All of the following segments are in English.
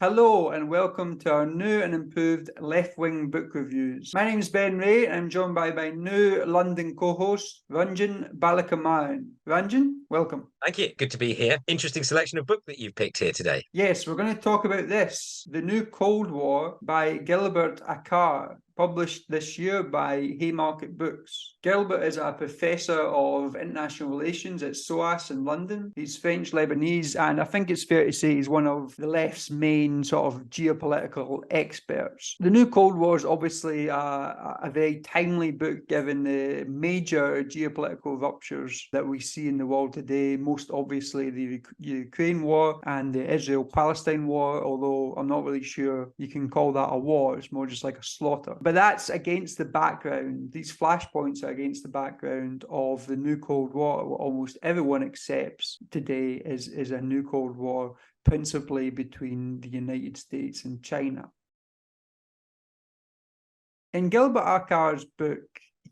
Hello and welcome to our new and improved left-wing book reviews. My name is Ben Ray and I'm joined by my new London co-host, Ranjan Balakumaran. Ranjan, welcome. Thank you. Good to be here. Interesting selection of book that you've picked here today. Yes, we're going to talk about this, The New Cold War by Gilbert Achcar, published this year by Haymarket Books. Gilbert is a professor of international relations at SOAS in London. He's French Lebanese, and I think it's fair to say he's one of the left's main sort of geopolitical experts. The New Cold War is obviously a very timely book given the major geopolitical ruptures that we see in the world today, most obviously the Ukraine war and the Israel-Palestine war, although I'm not really sure you can call that a war. It's more just like a slaughter. But that's against the background, these flashpoints are against the background of the new Cold War. What almost everyone accepts today is a new Cold War, principally between the United States and China. In Gilbert Achcar's book,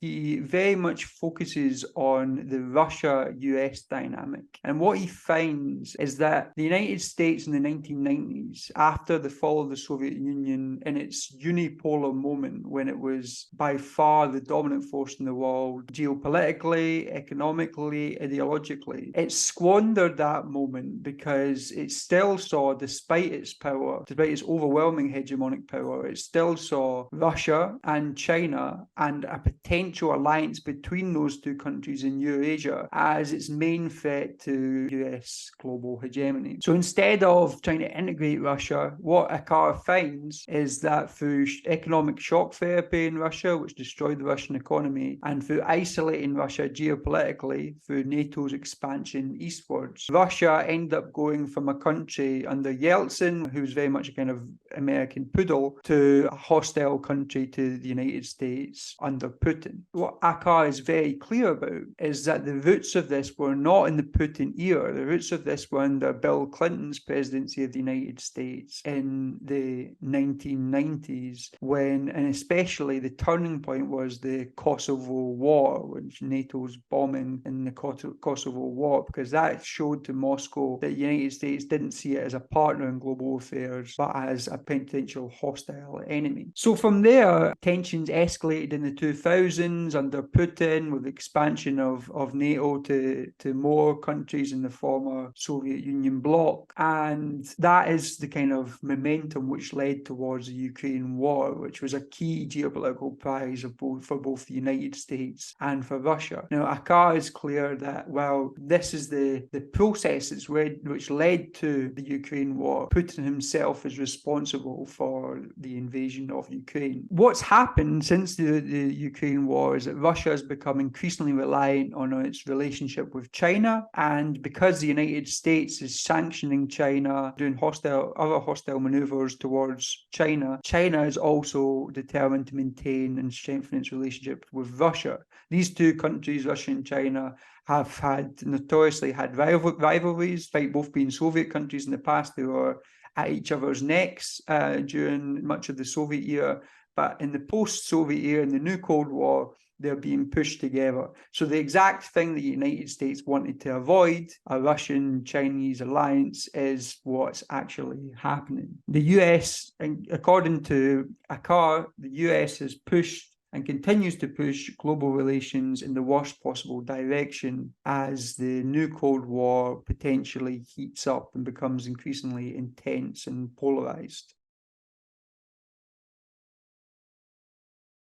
he very much focuses on the Russia-US dynamic. And what he finds is that the United States in the 1990s, after the fall of the Soviet Union, in its unipolar moment when it was by far the dominant force in the world, geopolitically, economically, ideologically, it squandered that moment because it still saw, despite its power, despite its overwhelming hegemonic power, it still saw Russia and China and a potential alliance between those two countries in Eurasia as its main threat to US global hegemony. So instead of trying to integrate Russia, what Achcar finds is that through economic shock therapy in Russia, which destroyed the Russian economy, and through isolating Russia geopolitically through NATO's expansion eastwards, Russia ended up going from a country under Yeltsin, who's very much a kind of American poodle, to a hostile country to the United States under Putin. What Achcar is very clear about is that the roots of this were not in the Putin era. The roots of this were under Bill Clinton's presidency of the United States in the 1990s, when, and especially the turning point was the Kosovo War, which NATO's bombing in the Kosovo War, because that showed to Moscow that the United States didn't see it as a partner in global affairs, but as a potential hostile enemy. So from there, tensions escalated in the 2000s under Putin, with the expansion of NATO to more countries in the former Soviet Union bloc. And that is the kind of momentum which led towards the Ukraine war, which was a key geopolitical prize for both the United States and for Russia. Now, Achcar is clear that, well, this is the process which led to the Ukraine war. Putin himself is responsible for the invasion of Ukraine. What's happened since the Ukraine war is that Russia has become increasingly reliant on its relationship with China, and because the United States is sanctioning China, doing other hostile maneuvers towards China, China is also determined to maintain and strengthen its relationship with Russia. These two countries, Russia and China, have notoriously had rivalries, despite both being Soviet countries in the past. They were at each other's necks during much of the Soviet era. But in the post-Soviet era, in the new Cold War, they're being pushed together. So the exact thing that the United States wanted to avoid, a Russian-Chinese alliance, is what's actually happening. The US, according to Achcar, the US has pushed and continues to push global relations in the worst possible direction as the new Cold War potentially heats up and becomes increasingly intense and polarized.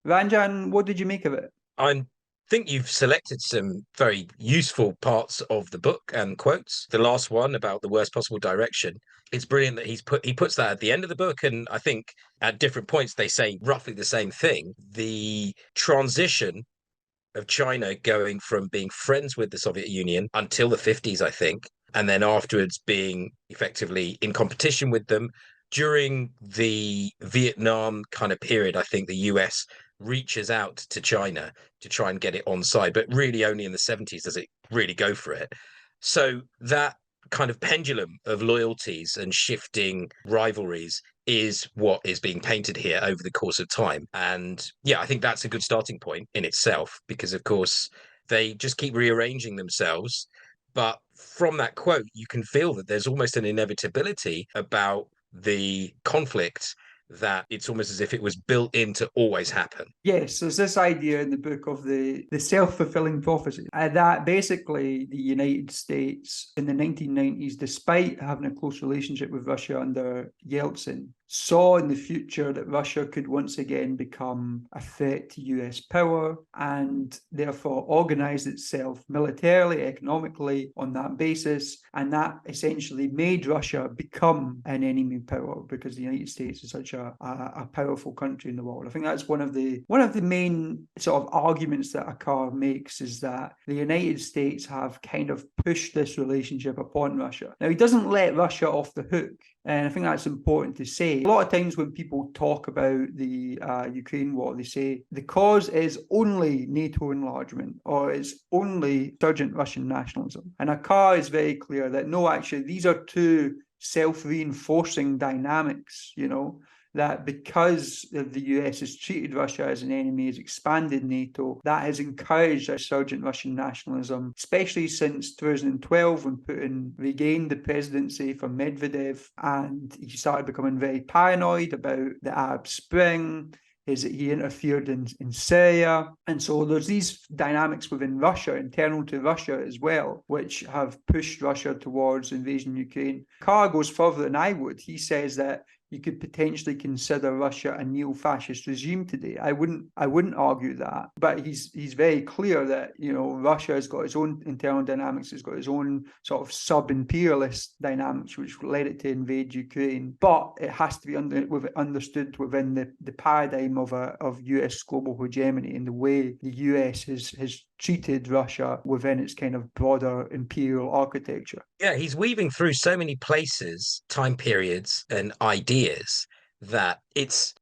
Ranjan, what did you make of it? I think you've selected some very useful parts of the book and quotes. The last one about the worst possible direction. It's brilliant that he puts that at the end of the book, and I think at different points they say roughly the same thing. The transition of China going from being friends with the Soviet Union until the 50s, I think, and then afterwards being effectively in competition with them. During the Vietnam kind of period, I think the US reaches out to China to try and get it on side, but really only in the 70s does it really go for it. So that kind of pendulum of loyalties and shifting rivalries is what is being painted here over the course of time. And yeah, I think that's a good starting point in itself, because of course they just keep rearranging themselves. But from that quote, you can feel that there's almost an inevitability about the conflict that it's almost as if it was built in to always happen. Yes, there's this idea in the book of the self-fulfilling prophecy, that basically the United States in the 1990s, despite having a close relationship with Russia under Yeltsin, saw in the future that Russia could once again become a threat to US power and therefore organized itself militarily, economically on that basis. And that essentially made Russia become an enemy power because the United States is such a powerful country in the world. I think that's one of the main sort of arguments that Achcar makes, is that the United States have kind of pushed this relationship upon Russia. Now, he doesn't let Russia off the hook. And I think that's important to say. A lot of times when people talk about the Ukraine war, they say the cause is only NATO enlargement or it's only resurgent Russian nationalism. And Achcar is very clear that no, actually, these are two self-reinforcing dynamics, that because the US has treated Russia as an enemy, has expanded NATO, that has encouraged a resurgent Russian nationalism, especially since 2012 when Putin regained the presidency from Medvedev and he started becoming very paranoid about the Arab Spring. He interfered in Syria. And so there's these dynamics within Russia, internal to Russia as well, which have pushed Russia towards invasion of Ukraine. Achcar goes further than I would. He says that you could potentially consider Russia a neo-fascist regime today. I wouldn't argue that, but he's very clear that Russia has got its own internal dynamics, it's got its own sort of sub-imperialist dynamics which led it to invade Ukraine. But it has to be understood within the paradigm of US global hegemony and the way the US has treated Russia within its kind of broader imperial architecture. Yeah, he's weaving through so many places, time periods, and ideas that it's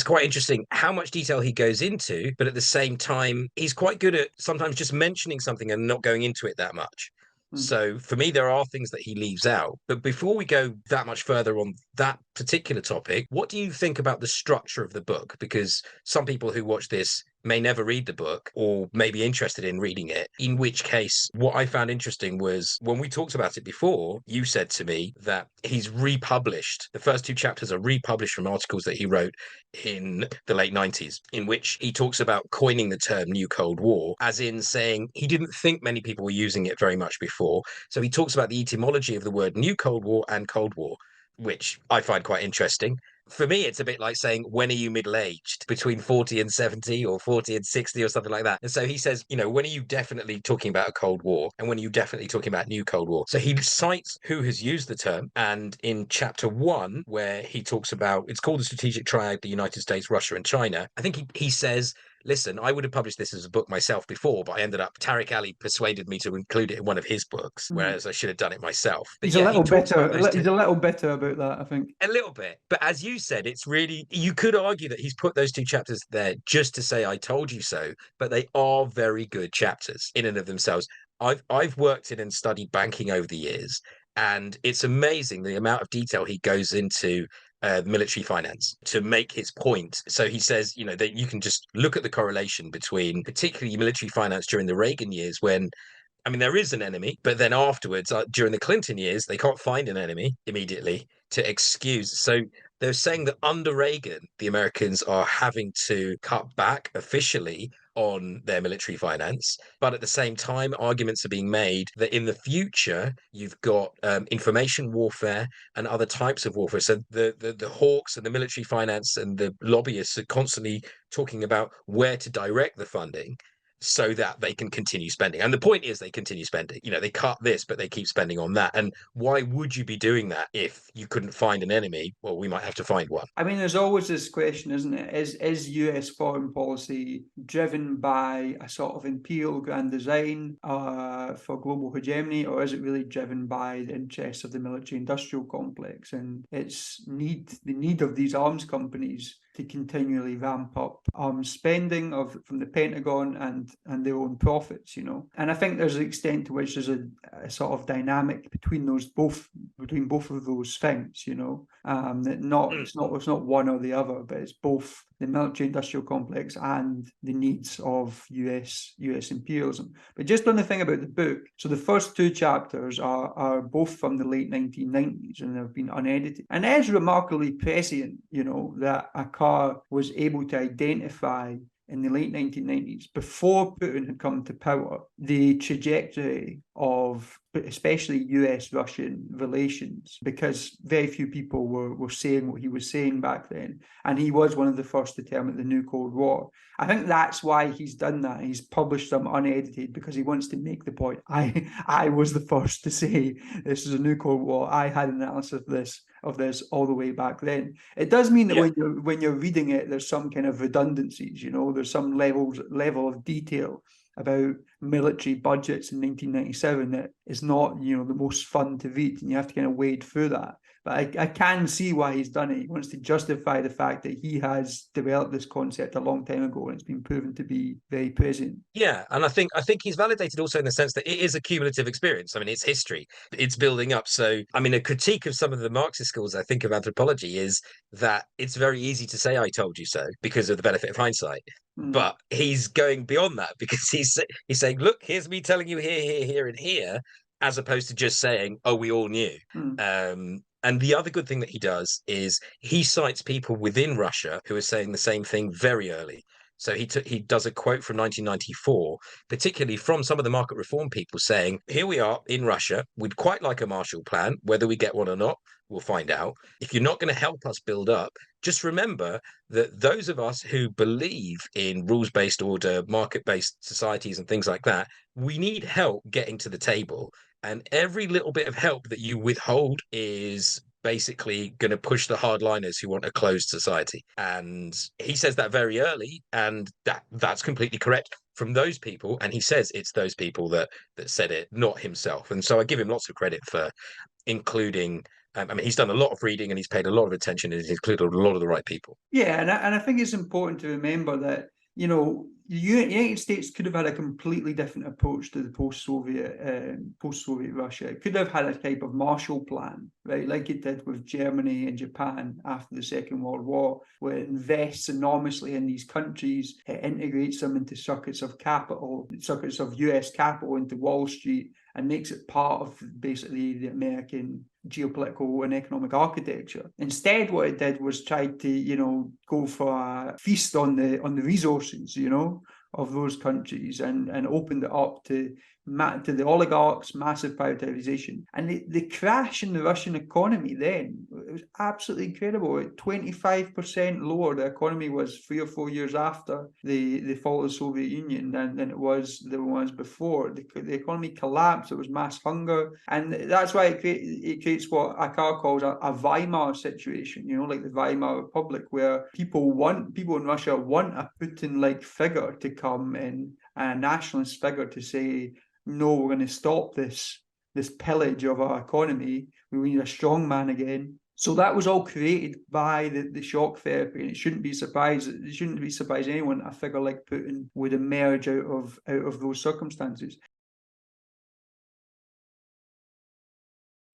quite interesting how much detail he goes into, but at the same time, he's quite good at sometimes just mentioning something and not going into it that much. So for me, there are things that he leaves out. But before we go that much further on that particular topic, what do you think about the structure of the book? Because some people who watch this may never read the book or may be interested in reading it, in which case what I found interesting was when we talked about it before, you said to me that he's republished. The first two chapters are republished from articles that he wrote in the late 90s, in which he talks about coining the term New Cold War, as in saying he didn't think many people were using it very much before. So he talks about the etymology of the word New Cold War and Cold War, which I find quite interesting. For me, it's a bit like saying, when are you middle-aged? Between 40 and 70 or 40 and 60 or something like that. And so he says, when are you definitely talking about a Cold War? And when are you definitely talking about New Cold War? So he cites who has used the term. And in chapter 1, where he talks about, it's called the Strategic Triad, the United States, Russia, and China. I think he says, listen, I would have published this as a book myself before, but I ended up, Tariq Ali persuaded me to include it in one of his books, whereas I should have done it myself. But He's yeah, a little he talks bitter. about those He's a little bitter about that, I think. a little bit. But as you said, it's really, you could argue that he's put those two chapters there just to say, I told you so, but they are very good chapters in and of themselves. I've worked in and studied banking over the years, and it's amazing the amount of detail he goes into military finance to make his point. So he says, that you can just look at the correlation between particularly military finance during the Reagan years when, I mean, there is an enemy, but then afterwards, during the Clinton years, they can't find an enemy immediately to excuse. So they're saying that under Reagan, the Americans are having to cut back officially on their military finance. But at the same time, arguments are being made that in the future, you've got information warfare and other types of warfare. So the hawks and the military finance and the lobbyists are constantly talking about where to direct the funding so that they can continue spending. And the point is they continue spending. They cut this, but they keep spending on that. And why would you be doing that if you couldn't find an enemy? Well, we might have to find one. I mean, there's always this question, isn't it? Is US foreign policy driven by a sort of imperial grand design for global hegemony, or is it really driven by the interests of the military-industrial complex and the need of these arms companies to continually ramp up arms spending from the Pentagon and their own profits, And I think there's an extent to which there's a sort of dynamic between both of those things, That it's not one or the other, but it's both. the military-industrial complex and the needs of US imperialism. But just on the thing about the book, so the first two chapters are both from the late 1990s and they've been unedited. And it is remarkably prescient, that Achcar was able to identify in the late 1990s, before Putin had come to power, the trajectory of especially US-Russian relations, because very few people were saying what he was saying back then. And he was one of the first to term it the new Cold War. I think that's why he's done that. He's published them unedited because he wants to make the point. I was the first to say this is a new Cold War. I had an analysis of this all the way back then. It does mean that when you're reading it, there's some kind of redundancies, there's some level of detail about military budgets in 1997 that is not, the most fun to read, and you have to kind of wade through that. But I can see why he's done it. He wants to justify the fact that he has developed this concept a long time ago, and it's been proven to be very present. Yeah, and I think he's validated also in the sense that it is a cumulative experience. I mean, it's history, it's building up. So, I mean, a critique of some of the Marxist schools, I think, of anthropology is that it's very easy to say "I told you so" because of the benefit of hindsight. But he's going beyond that because he's saying, "Look, here's me telling you here, and here," as opposed to just saying, "Oh, we all knew." And the other good thing that he does is he cites people within Russia who are saying the same thing very early. So he does a quote from 1994, particularly from some of the market reform people saying, "Here we are in Russia. We'd quite like a Marshall Plan. Whether we get one or not, we'll find out. If you're not going to help us build up, just remember that those of us who believe in rules-based order, market-based societies and things like that, we need help getting to the table. And every little bit of help that you withhold is basically going to push the hardliners who want a closed society." And he says that very early, and that's completely correct from those people. And he says it's those people that said it, not himself. And so I give him lots of credit for including. I mean, he's done a lot of reading and he's paid a lot of attention and he's included a lot of the right people. Yeah, and I think it's important to remember that, the United States could have had a completely different approach to the post-Soviet Russia. It could have had a type of Marshall Plan, right, like it did with Germany and Japan after the Second World War, where it invests enormously in these countries, it integrates them into circuits of US capital into Wall Street, and makes it part of basically the American geopolitical and economic architecture. Instead, what it did was try to, go for a feast on the resources, of those countries, and opened it up to the oligarchs, massive privatization. And the crash in the Russian economy then, it was absolutely incredible. 25% lower the economy was 3 or 4 years after the fall of the Soviet Union than it was before. The economy collapsed. There was mass hunger. And that's why it creates what Achcar calls a Weimar situation, like the Weimar Republic, where people in Russia want a Putin-like figure to come in, a nationalist figure to say, "No, we're going to stop this pillage of our economy. We need a strong man again." So that was all created by the shock therapy, and it shouldn't be surprising anyone a figure like Putin would emerge out of those circumstances.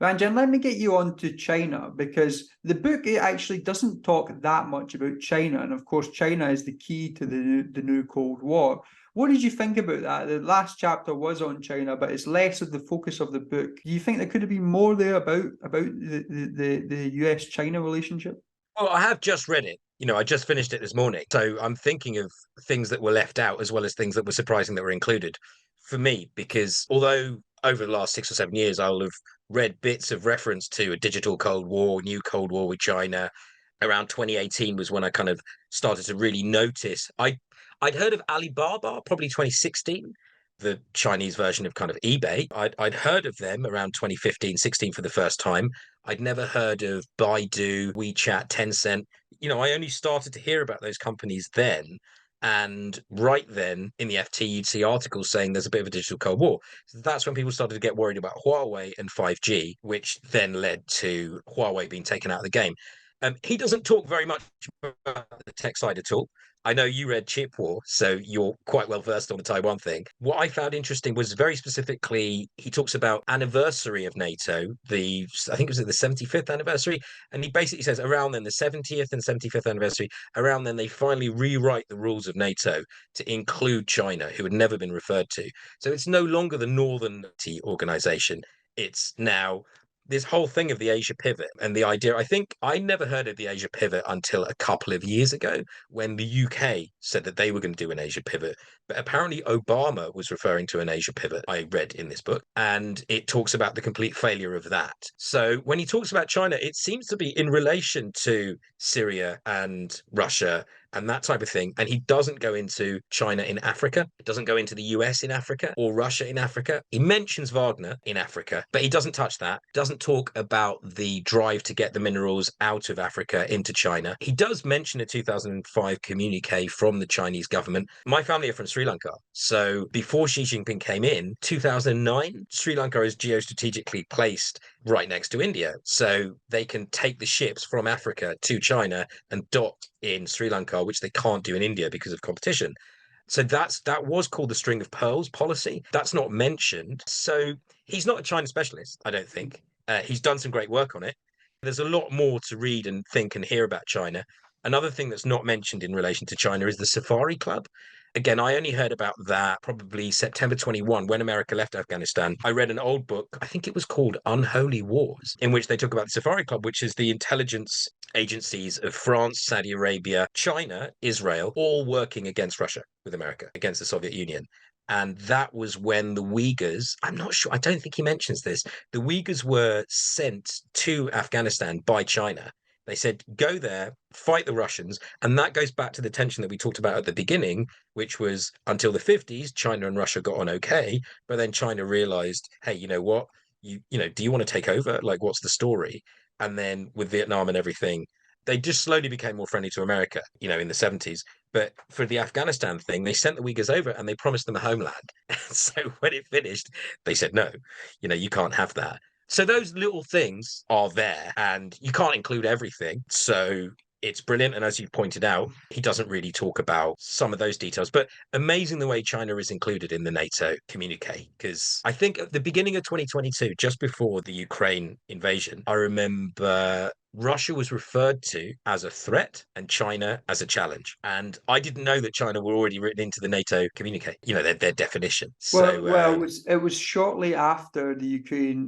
Ranjan, let me get you on to China, because the book actually doesn't talk that much about China. And of course, China is the key to the new Cold War. What did you think about that? The last chapter was on China, but it's less of the focus of the book. Do you think there could have been more there about the US-China relationship? Well, I have just read it. I just finished it this morning. So I'm thinking of things that were left out as well as things that were surprising that were included for me, because although over the last 6 or 7 years, I'll have read bits of reference to a digital Cold War, new Cold War with China. Around 2018 was when I kind of started to really notice. I'd heard of Alibaba probably 2016, the Chinese version of kind of eBay. I'd heard of them around 2015, 16 for the first time. I'd never heard of Baidu, WeChat, Tencent. I only started to hear about those companies then. And right then in the FT, you'd see articles saying there's a bit of a digital Cold War. So that's when people started to get worried about Huawei and 5G, which then led to Huawei being taken out of the game. He doesn't talk very much about the tech side at all. I know you read Chip War, so you're quite well versed on the Taiwan thing. What I found interesting was very specifically, he talks about anniversary of NATO, I think it was the 75th anniversary, and he basically says around then, the 70th and 75th anniversary, around then they finally rewrite the rules of NATO to include China, who had never been referred to. So it's no longer the Northern organization. It's now this whole thing of the Asia pivot and the idea. I think I never heard of the Asia pivot until a couple of years ago when the UK said that they were going to do an Asia pivot. But apparently, Obama was referring to an Asia pivot, I read in this book, and it talks about the complete failure of that. So when he talks about China, it seems to be in relation to Syria and Russia and that type of thing. And he doesn't go into China in Africa, doesn't go into the US in Africa or Russia in Africa. He mentions Wagner in Africa, but he doesn't touch that, doesn't talk about the drive to get the minerals out of Africa into China. He does mention a 2005 communique from the Chinese government. My family are from Sri Lanka. So before Xi Jinping came in, 2009, Sri Lanka is geostrategically placed right next to India. So they can take the ships from Africa to China and dock in Sri Lanka, which they can't do in India because of competition. So that was called the string of pearls policy. That's not mentioned. So he's not a China specialist, I don't think. He's done some great work on it. There's a lot more to read and think and hear about China. Another thing that's not mentioned in relation to China is the Safari Club. Again, I only heard about that probably September 21 when America left Afghanistan. I read an old book, I think it was called Unholy Wars, in which they talk about the Safari Club, which is the intelligence agencies of France, Saudi Arabia, China, Israel, all working against Russia with America, against the Soviet Union. And that was when the Uyghurs, I'm not sure, I don't think he mentions this, the Uyghurs were sent to Afghanistan by China. They said, go there, fight the Russians. And that goes back to the tension that we talked about at the beginning, which was until the 50s, China and Russia got on okay. But then China realized, hey, you know what? Do you want to take over? Like, what's the story? And then with Vietnam and everything, they just slowly became more friendly to America, in the 70s. But for the Afghanistan thing, they sent the Uyghurs over and they promised them a homeland. So when it finished, they said, no, you can't have that. So those little things are there and you can't include everything. So it's brilliant. And as you pointed out, he doesn't really talk about some of those details, but amazing the way China is included in the NATO communique. Because I think at the beginning of 2022, just before the Ukraine invasion, I remember Russia was referred to as a threat and China as a challenge. And I didn't know that China were already written into the NATO communique, their definition. It was shortly after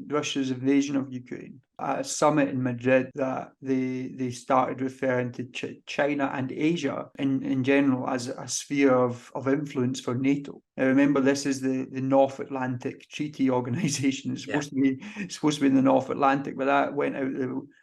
Russia's invasion of Ukraine, at a summit in Madrid, that they started referring to China and Asia in general as a sphere of influence for NATO. Now, remember, this is the North Atlantic Treaty Organization. It's supposed to be in the North Atlantic, but that went out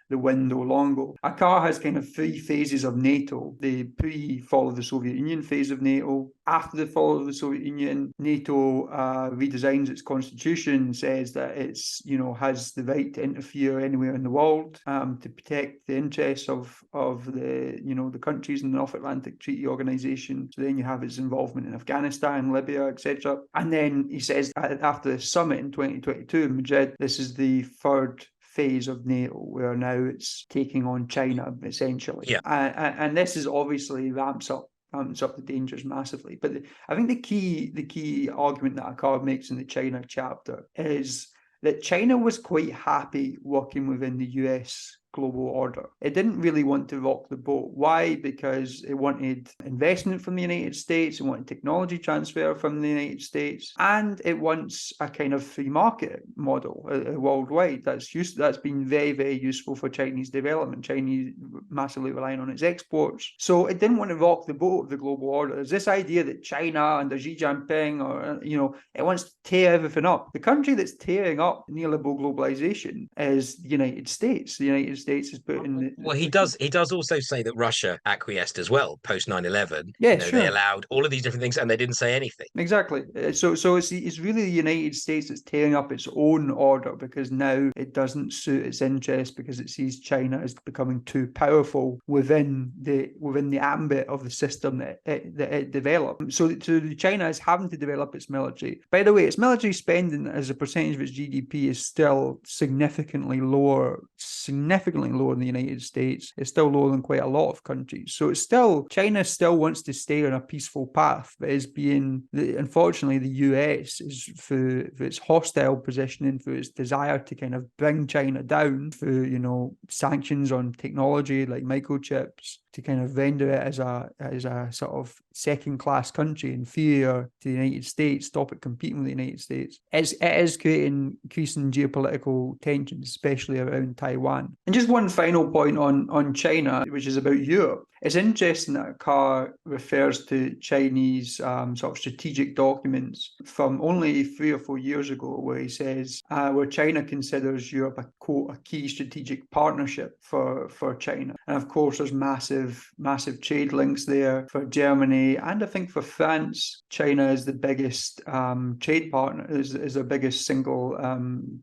the window long ago. Achcar has kind of three phases of NATO: the pre-fall of the Soviet Union phase of NATO. After the fall of the Soviet Union, NATO redesigns its constitution, says that it's has the right to interfere anywhere in the world to protect the interests of the the countries in the North Atlantic Treaty Organization. So then you have its involvement in Afghanistan, Libya, etc. And then he says after the summit in 2022 in Madrid, this is the third phase of NATO, where now it's taking on China essentially. Yeah. And this is obviously ramps up the dangers massively. But I think the key argument that Achcar makes in the China chapter is that China was quite happy working within the US global order. It didn't really want to rock the boat. Why? Because it wanted investment from the United States, it wanted technology transfer from the United States, and it wants a kind of free market model worldwide. That's been very, very useful for Chinese development. Chinese massively relying on its exports. So it didn't want to rock the boat of the global order. There's this idea that China under Xi Jinping, it wants to tear everything up. The country that's tearing up neoliberal globalization is the United States. The United States is put in. He does also say that Russia acquiesced as well post 9/11. Yeah, sure. They allowed all of these different things, and they didn't say anything. Exactly. So it's really the United States that's tearing up its own order because now it doesn't suit its interests because it sees China as becoming too powerful within the ambit of the system that it developed. So China is having to develop its military. By the way, its military spending as a percentage of its GDP is still significantly lower significantly lower than the United States. It's still lower than quite a lot of countries. So it's still, China still wants to stay on a peaceful path, but is being, unfortunately, the US is for its hostile positioning, for its desire to kind of bring China down, for, you know, sanctions on technology like microchips, to kind of render it as a sort of second-class country, inferior to the United States, stop it competing with the United States. It is creating increasing geopolitical tensions, especially around Taiwan. And just one final point on China, which is about Europe. It's interesting that Achcar refers to Chinese sort of strategic documents from only 3 or 4 years ago, where he says, where China considers Europe a, quote, a key strategic partnership for China. And of course, there's massive trade links there for Germany, and I think for France. China is the biggest trade partner, is their biggest single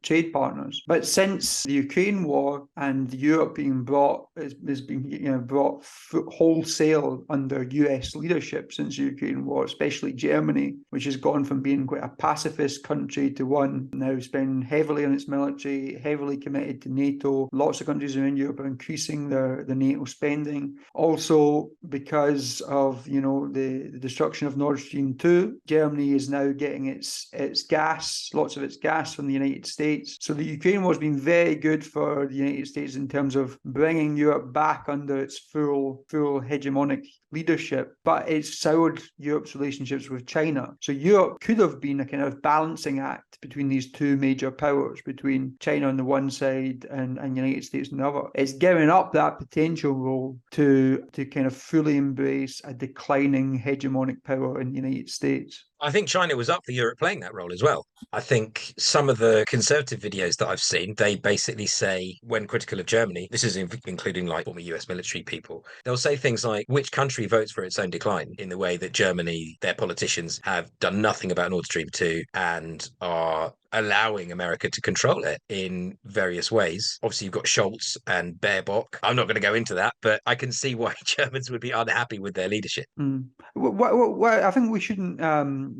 trade partners. But since the Ukraine war and Europe being brought, has been brought wholesale under US leadership since the Ukraine war, especially Germany, which has gone from being quite a pacifist country to one now spending heavily on its military, heavily committed to NATO. Lots of countries around Europe are increasing their NATO spending. Also, because of the destruction of Nord Stream 2, Germany is now getting its gas, lots of its gas from the United States. So the Ukraine war has been very good for the United States in terms of bringing Europe back under its full hegemonic leadership, but it's soured Europe's relationships with China. So Europe could have been a kind of balancing act between these two major powers, between China on the one side and United States on the other. It's giving up that potential role to kind of fully embrace a declining hegemonic power in the United States. I think China was up for Europe playing that role as well. I think some of the conservative videos that I've seen, they basically say, when critical of Germany, this is including like former US military people, they'll say things like, which country votes for its own decline, in the way that Germany, their politicians have done nothing about Nord Stream 2 and are allowing America to control it in various ways. Obviously, you've got Scholz and Baerbock. I'm not going to go into that, but I can see why Germans would be unhappy with their leadership. I think we shouldn't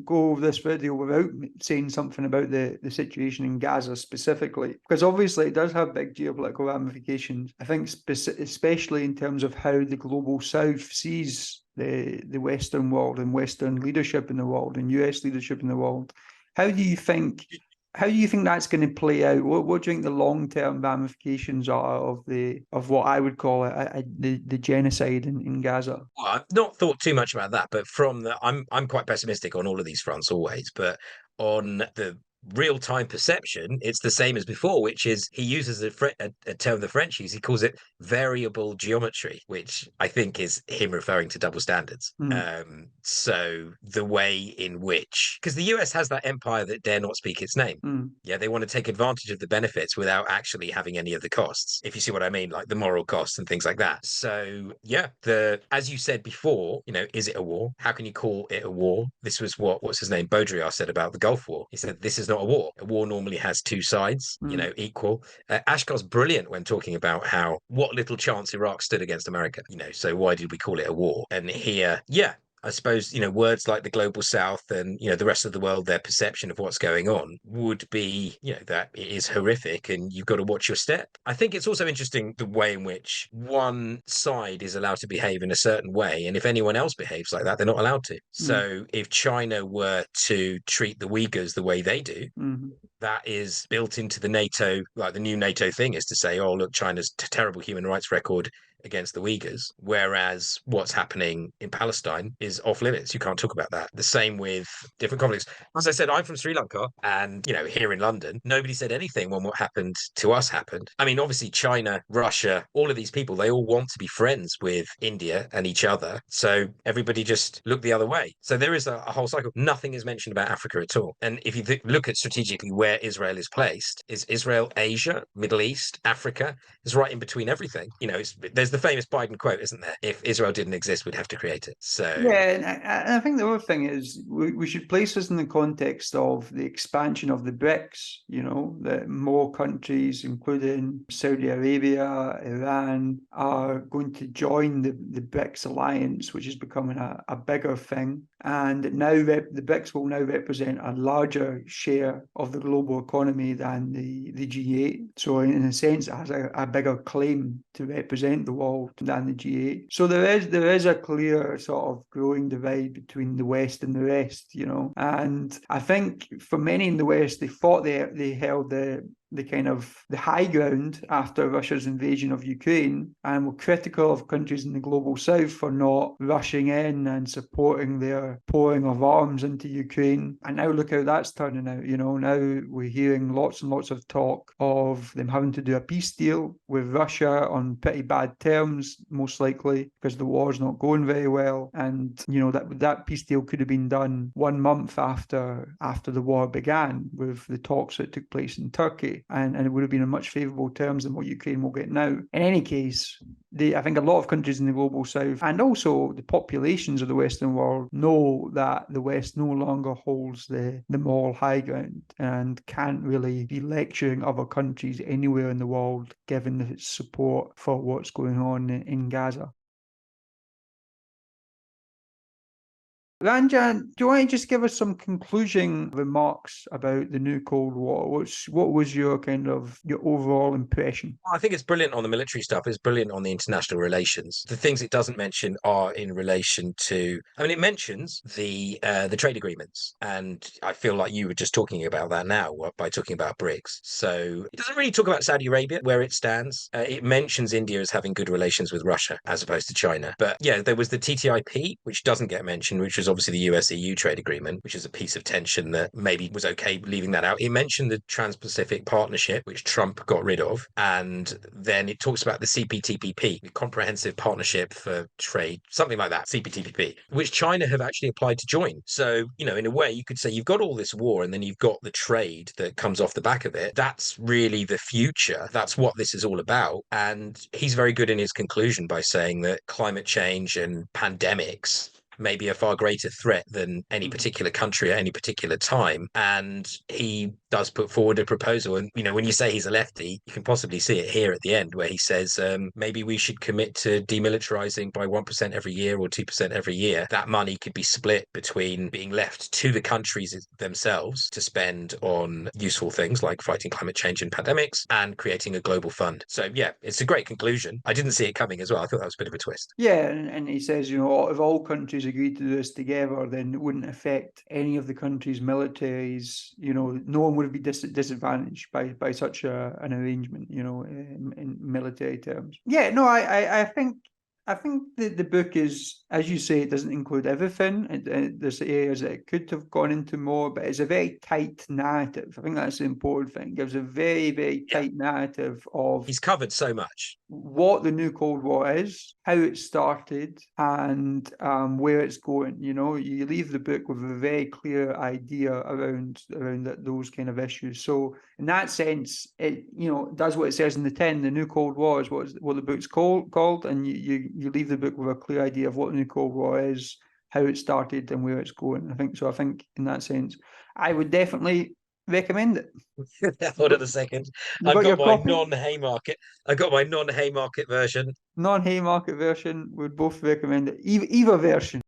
go over this video without saying something about the situation in Gaza specifically, because obviously it does have big geopolitical ramifications. I think especially in terms of how the global South sees the Western world and Western leadership in the world and US leadership in the world. How do you think that's going to play out? What do you think the long-term ramifications are of what I would call the genocide in Gaza? Well, I've not thought too much about that, but I'm quite pessimistic on all of these fronts always. But on the real-time perception, it's the same as before, which is he uses a term the French use. He calls it variable geometry, which I think is him referring to double standards. So the way in which, because the US has that empire that dare not speak its name. Yeah, they want to take advantage of the benefits without actually having any of the costs, if you see what I mean, like the moral costs and things like that. So yeah, as you said before, is it a war? How can you call it a war? This was what's his name, Baudrillard, said about the Gulf War. He said this is not a war. A war normally has two sides, equal. Achcar's brilliant when talking about what little chance Iraq stood against America. So why did we call it a war? And here, yeah, I suppose, words like the global South and, the rest of the world, their perception of what's going on would be, that it is horrific and you've got to watch your step. I think it's also interesting the way in which one side is allowed to behave in a certain way. And if anyone else behaves like that, they're not allowed to. So if China were to treat the Uyghurs the way they do, that is built into the NATO, like the new NATO thing is to say, oh, look, China's terrible human rights record against the Uyghurs, whereas what's happening in Palestine is off limits. You can't talk about that. The same with different conflicts. As I said, I'm from Sri Lanka, and here in London, nobody said anything when what happened to us happened. I mean, obviously China, Russia, all of these people, they all want to be friends with India and each other. So everybody just looked the other way. So there is a whole cycle. Nothing is mentioned about Africa at all. And if you look at strategically where Israel is placed, is Israel Asia, Middle East, Africa? Is right in between everything. There's the famous Biden quote, isn't there? If Israel didn't exist, we'd have to create it. So yeah, and I think the other thing is we should place this in the context of the expansion of the BRICS, that more countries, including Saudi Arabia, Iran, are going to join the BRICS alliance, which is becoming a bigger thing. And now the BRICS will now represent a larger share of the global economy than the G8. So in a sense, it has a bigger claim to represent the world than the G8. So there is a clear sort of growing divide between the West and the rest, And I think for many in the West, they thought they held the kind of the high ground after Russia's invasion of Ukraine, and were critical of countries in the global south for not rushing in and supporting their pouring of arms into Ukraine. And now look how that's turning out. Now we're hearing lots and lots of talk of them having to do a peace deal with Russia on pretty bad terms, most likely because the war's not going very well. And that peace deal could have been done 1 month after the war began, with the talks that took place in Turkey. And it would have been on much favourable terms than what Ukraine will get now. In any case, I think a lot of countries in the global south, and also the populations of the Western world, know that the West no longer holds the moral high ground and can't really be lecturing other countries anywhere in the world, given its support for what's going on in Gaza. Ranjan, do you want to just give us some concluding remarks about the new Cold War? What was your overall impression? I think it's brilliant on the military stuff. It's brilliant on the international relations. The things it doesn't mention are in relation to, it mentions the trade agreements, and I feel like you were just talking about that now by talking about BRICS. So it doesn't really talk about Saudi Arabia, where it stands. It mentions India as having good relations with Russia as opposed to China. But yeah, there was the TTIP, which doesn't get mentioned, which was obviously the US-EU trade agreement, which is a piece of tension that maybe was okay leaving that out. It mentioned the Trans-Pacific Partnership, which Trump got rid of, and then it talks about the CPTPP, the Comprehensive Partnership for Trade, something like that, CPTPP, which China have actually applied to join. So, in a way, you could say you've got all this war and then you've got the trade that comes off the back of it. That's really the future. That's what this is all about. And he's very good in his conclusion by saying that climate change and pandemics may be a far greater threat than any particular country at any particular time. And he does put forward a proposal. And, when you say he's a lefty, you can possibly see it here at the end where he says, maybe we should commit to demilitarizing by 1% every year or 2% every year. That money could be split between being left to the countries themselves to spend on useful things like fighting climate change and pandemics and creating a global fund. So, yeah, it's a great conclusion. I didn't see it coming as well. I thought that was a bit of a twist. Yeah, and he says, if all countries agreed to do this together, then it wouldn't affect any of the countries' militaries. No one would be disadvantaged by such an arrangement, in military terms. Yeah, no, I think the book is, as you say, it doesn't include everything. There's areas that it could have gone into more, but it's a very tight narrative. I think that's the important thing. It gives a very, very tight narrative of... He's covered so much. What the new Cold War is, how it started, and where it's going. You leave the book with a very clear idea around those kind of issues. So in that sense, it does what it says in the tin. The new Cold War is what the book's called, and you leave the book with a clear idea of what the new Cold War is, how it started, and where it's going. I think in that sense, I would definitely recommend it. Hold on a second. I've got my non-Haymarket. I've got my non-Haymarket version. Non-Haymarket version, would both recommend it. Either version.